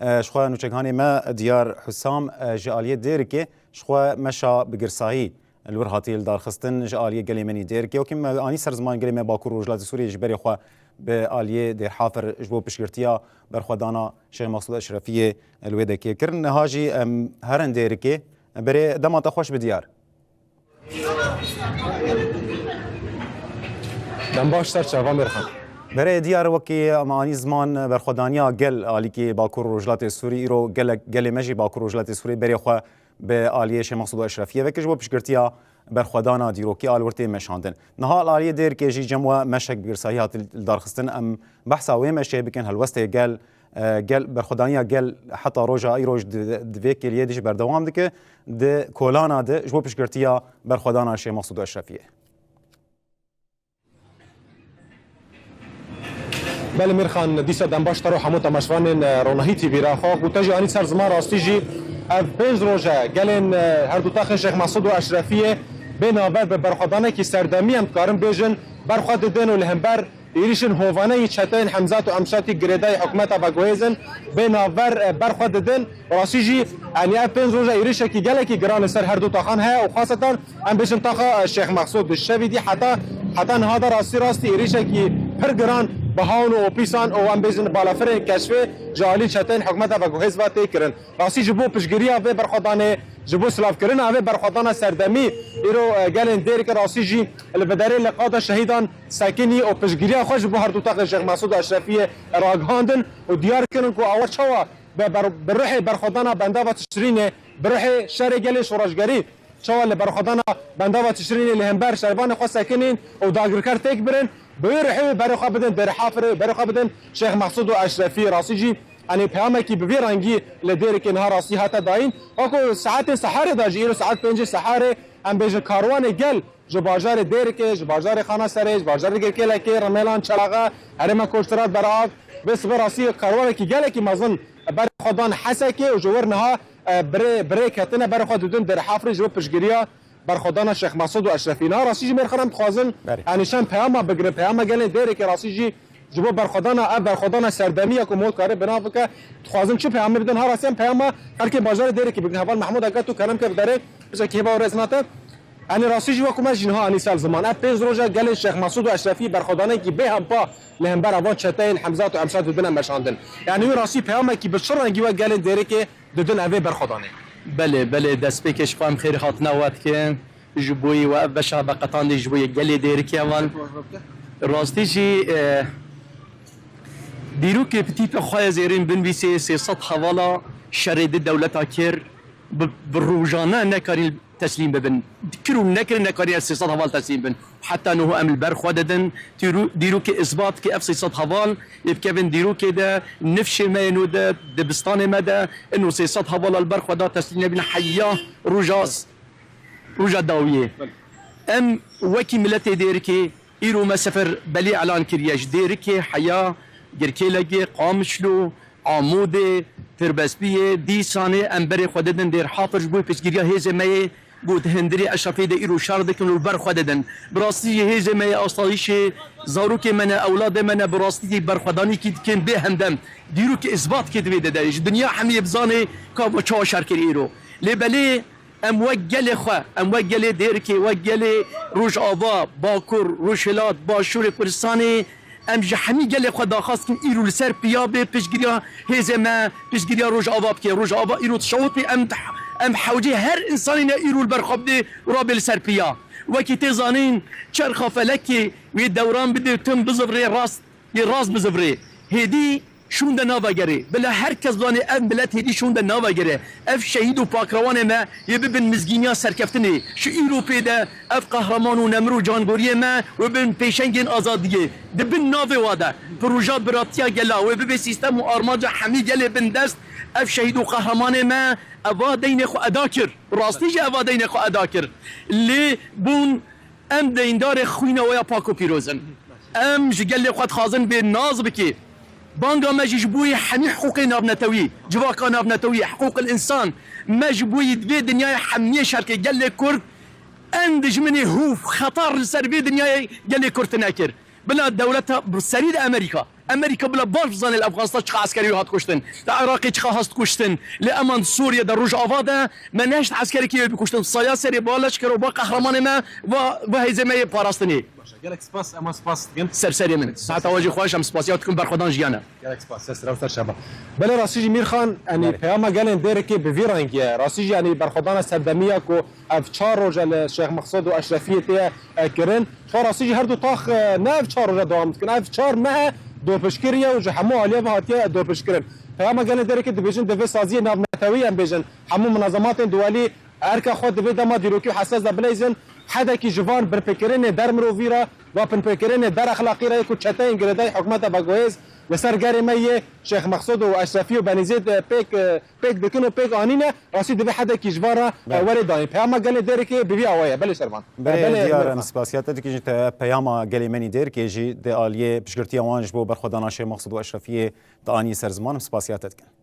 شخوا نوچگانی ما دیار حسام جالیه دیرکه شخوا مشا بگرسایی الور هاتی دار خستن جالیه گلیمنی دیرکه و کم آنی سرزمان گلیم باکور وجلات سوریه جبری خوا به آلیه در حافر جبو پشگرتیا برخوادانا شیخ مقصود اشرفیه الویده که کرن هاجی هرن دیرکه بری دمات خوش بدیار دم باش سر چاوان برخان برای دیار وکی معانی زمان برخوادانیا گل آلی که باکور وجلات سوری ایرو گل مجی باکور وجلات سوری بری خوا به آلیه شیخ مقصود اشرفیه وکی جبو پشگرتیا برخوادانا دیروکی آلورتی مشاندن نها آلیه دیر که جی جمع مشک بگرسایی هات دارخستن ام بحثا وی مشه بکن هلوسته گل برخوادانیا گل حتی روجا ای روج دوی کلیه دیش بردوام دکه ده کولانا ده جبو پشگرتیا برخوادانا شیخ مقصود اشرفیه بله میرخان دیسا دم باش ترو همو تماشوان رونهی تی بیرا خو گوتاجی آنی سر زمان راستی جی اف پنج روزه گلن هر دو تاخ شیخ مسعود اشرفیه بین آور به برخوادانه کی سردمی هم کارم بیژن برخواد دن و لهمبر ایریشن هوانه چتین حمزات و امشاتی گریدای حکومت و گویزن بین آور برخواد دن راستی جی یعنی اف پنج روزه ایریش کی گله کی گران سر هر دو تاخان ها و خاصتا ام بیژن تاخ شیخ مسعود الشویدی حتی هذا راستی ایریش کی پر گران بهاون و پیسان او ام بیزن بالافر کشف جالی چتن حکومت و گوهز و تکرن راسی جبو پشگیری و برخوادانه جبو سلاف کرن و برخوادانه سردمی ایرو گلن دیر که راسی جی البدری لقاط شهیدان ساکنی او پشگیری خوش بو هر دو تاق شیخ مسعود اشرفی راگاندن و دیار کنن کو اول چوا بروح برخوادانه بنده و تشرین بروح شهر گل شورشگری چوا برخوادانه بنده و تشرین لهمبر شربان خو ساکنین او داگرکر تک برن بيرحب برخا بدن در حافر برخا بدن شيخ مقصود اشرفي راسيجي يعني بيامكي ببيرانجي لديرك نهار راسي هاتا داين اكو ساعات سحاره داجيرو ساعات 5 سحاره ام بيج كاروان گل جو بازار ديرك جو بازار خانه سرج بازار گركلا كي رملان چلاغا هرما کوشترات براق بس راسي كاروان كي گل كي مازن برخدان حسكي و جور نها بريك هتنا برخا دون در حافر جو پشگريا برخودان شیخ مسعود اشرفی نه راستی جی میخوام خوازن یعنی شان پیام بگره پیام گله دیره که راستی جی جبو برخودان سردمی کو مول کاره بنا که خوازن چه پیام بدن ها راستی پیام هر کی بازار دیره که بگه حوال محمود اگه تو کلام که داره بشه که با رسنات یعنی راستی جی حکومت جنها انی سال زمان پنج روزه گله شیخ مسعود اشرفی برخودانه کی به هم پا لهم بر اوان چتین حمزات و امشاد بدن مشاندن یعنی راستی پیام کی بشرنگی و گله دیره که ددن اوی برخودانه بله دست بکش فهم خیر خاط نوات که جبوی و بشا بقطان دی جبوی گلی دیر که اول راستی جی دیرو که پتی پا خواه زیرین بنویسی 300 حوالا شرید دولت آکر بروجانه نکاری تسلیم ببن کرو نکاری 300 حوال تسلیم ببن حتی نهو امل برخواه دادن دیرو که اثبات که اف 300 حوال يبكبن دیرو که ده نفش ما انو ده دبستان ما ده انو 300 حوال البرخواه ده تسلیم ببن حیا روجا داویه ام وکی ملت دیرکی ایرو ما سفر بلی اعلان کریش دیرکی حیا گرکی لگی قامشلو عمود تربسبیه دیسانه انبری خوددن دیر حافظ بوی پسگیریا هیزه مایه بود هندری اشرفی ده ایرو شار دکن و بر خوددن براستی هیزه مایه اصلاحیش زاروک من اولاد من براستی برخودانی که کن به هندم دیرو که اثبات که دویده دارش دنیا همی بزانه که با چه شرکر ایرو لبلی ام وگل خو ام وگل دیر که وگل روش آوا باکور روشلات باشور کردستانی ام جهمی گل خو داخواست کن ایرو لسر پیابه پشگیریا هزمه پشگیریا روش آوا بکی روش آوا ایرو تشوت ام حوجی هر انسانی نه ایرو برخواب ده رابل سر پیا وکی تزانین چرخ فلکی و دوران بده تم بزبره راست بزبره هدی شون ده ناوا گره بلا هر کس دانه ام بلت هدی شون ده ناوا گره اف شهید و پاکروان ما یبن مزگینیا سرکفتنی شو ایروپی ده اف قهرمان و نمر و جانگوری ما و بن پیشنگین آزادیه ده بن ناوی واده پروژات براتیا گلا و بن سیستم و آرماج حمی گله بن دست اف شهید و قهرمان ما اوا دین خو ادا کر راستی جه اوا دین خو ادا کر لی بون ام دیندار خوینه و یا پاکو پیروزن ام جگل خود خازن به ناز بکی بانگا مجبوی حمی حقوق نابنتوی جواکا نابنتوی حقوق الانسان مجبوی دوی دنیای حمی شرک گل کرد اندج منی هوف خطر سر بی دنیای گل کرد نکر بلا دولت سرید امریکا امریکا بلا باش بزانه افغانستان چقدر عسکری هات کشتن در عراق چقدر هست کشتن لامان سوریا در روج آواده من نشت عسکری که بکشتن سایا سری بالش کرو با قهرمان ما و هیزمه پاراستنی گلک سپاس اما سپاس گم سرسری من ساعت واجی خوشم سپاسیات کن بر خودان جیانه گلک سپاس سر شبا بله راستی میرخان یعنی پیام گلن داره که به ویرانگی راستی یعنی برخودان سردمیا کو اف 4 روز شیخ مقصود و اشرفیه ته کرن راستی هر دو تاخ نه اف 4 روز دوام کن اف 4 ماه دو پشکریه و جهمو عالیه به هاتیه دو پشکرن پیام گلن داره که دیویژن دو سازی ناو نتوی ام بیژن همو منظمات دوالی ارکا خود دوی دما دیروکی حساس بلیزن حدا کی جوان بر فکرین در مروویرا و پن فکرین در اخلاقی را کو چته انگلیدای حکومت باگویز لسر گری می شیخ مقصود و اشرفی و بنزید پیک دکنو پیک آنینه راسی دوی حدا کی جوارا ولی دایم پیام گله داره که بی اوایه بله سرمان بله دیار سپاسیات دیگه پیام گله منی دیر که جی د عالیه پشگرتی وانج بو برخودانا شیخ مقصود و اشرفی دانی سرزمان سپاسیات